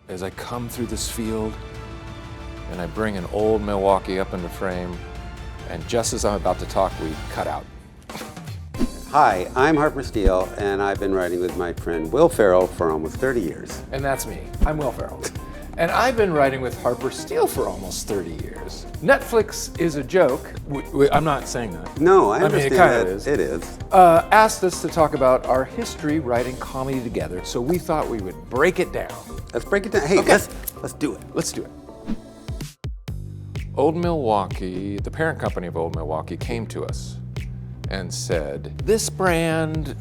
as I come through this field and I bring an old Milwaukee up into frame, and just as I'm about to talk, we cut out. Hi, I'm Harper Steele, and I've been writing with my friend Will Ferrell for almost 30 years. And that's me. I'm Will Ferrell. And I've been writing with Harper Steele for almost 30 years. Netflix is a joke. I'm not saying that. No, I understand it kind that. of is. It is. Asked us to talk about our history writing comedy together, so we thought we would break it down. Let's break it down. Hey, Okay. let's do it. Let's do it. Old Milwaukee, the parent company of Old Milwaukee, came to us and said, this brand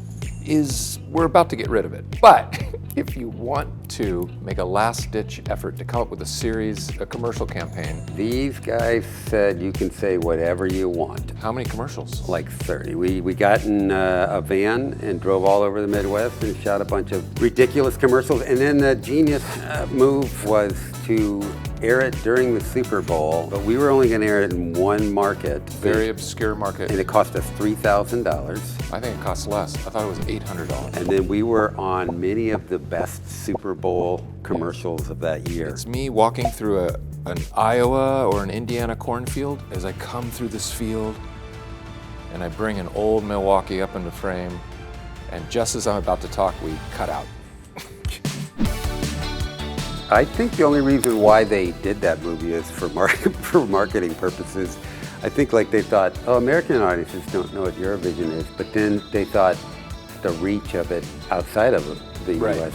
we're about to get rid of it. But if you want to make a last-ditch effort to come up with a commercial campaign. These guys said you can say whatever you want. How many commercials? Like 30. We got in a van and drove all over the Midwest and shot a bunch of ridiculous commercials. And then the genius move was to air it during the Super Bowl, but we were only going to air it in one market. Very obscure market. And it cost us $3,000. I think it cost less. I thought it was $800. And then we were on many of the best Super Bowl commercials of that year. It's me walking through an Iowa or an Indiana cornfield as I come through this field and I bring an old Milwaukee up into frame, and just as I'm about to talk, we cut out. I think the only reason why they did that movie is for marketing purposes. I think like they thought, oh, American audiences don't know what Eurovision is, but then they thought the reach of it outside of the U.S.,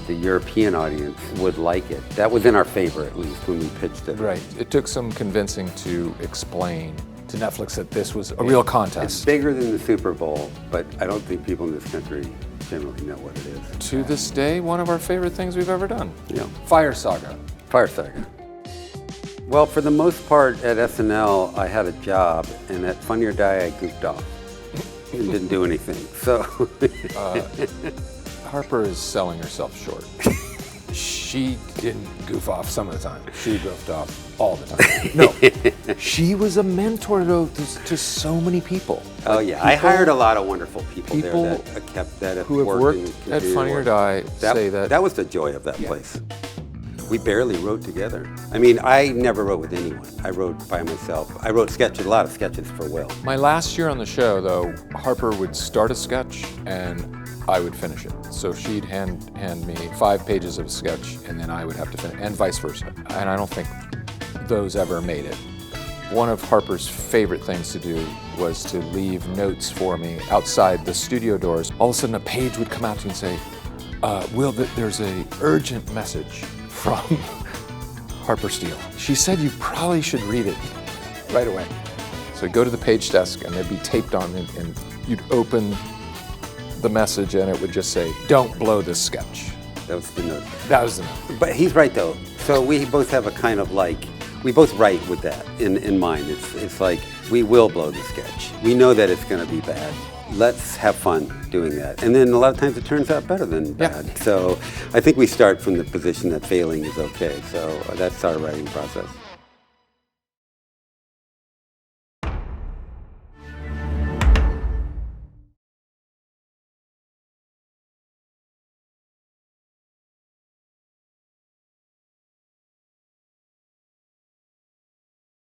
the European audience would like it. That was in our favor, at least, when we pitched it. Right. It took some convincing to explain to Netflix that this was a real contest. It's bigger than the Super Bowl, but I don't think people in this country generally know what it is. To this day, one of our favorite things we've ever done. Yeah. Fire Saga. Fire Saga. Well, for the most part at SNL, I had a job, and at Funny or Die, I goofed off and didn't do anything. So Harper is selling herself short. She didn't goof off some of the time. She goofed off all the time. No, she was a mentor to so many people. Oh yeah, I hired a lot of wonderful people there People that kept that who have worked at Funny or Die say that. That was the joy of that place. We barely wrote together. I mean, I never wrote with anyone. I wrote by myself. I wrote sketches, a lot of sketches for Will. My last year on the show, though, Harper would start a sketch and I would finish it. So she'd hand me 5 pages of a sketch and then I would have to finish, and vice versa. And I don't think those ever made it. One of Harper's favorite things to do was to leave notes for me outside the studio doors. All of a sudden a page would come out to me and say, Will, there's an urgent message from Harper Steele. She said you probably should read it right away. So I'd go to the page desk and they'd be taped on and you'd open the message and it would just say, don't blow this sketch. That was the note. That was the note. But he's right though. So we both have a kind of we both write with that in mind. It's like, we will blow the sketch. We know that it's gonna be bad. Let's have fun doing that. And then a lot of times it turns out better than bad. Yeah. So I think we start from the position that failing is okay. So that's our writing process.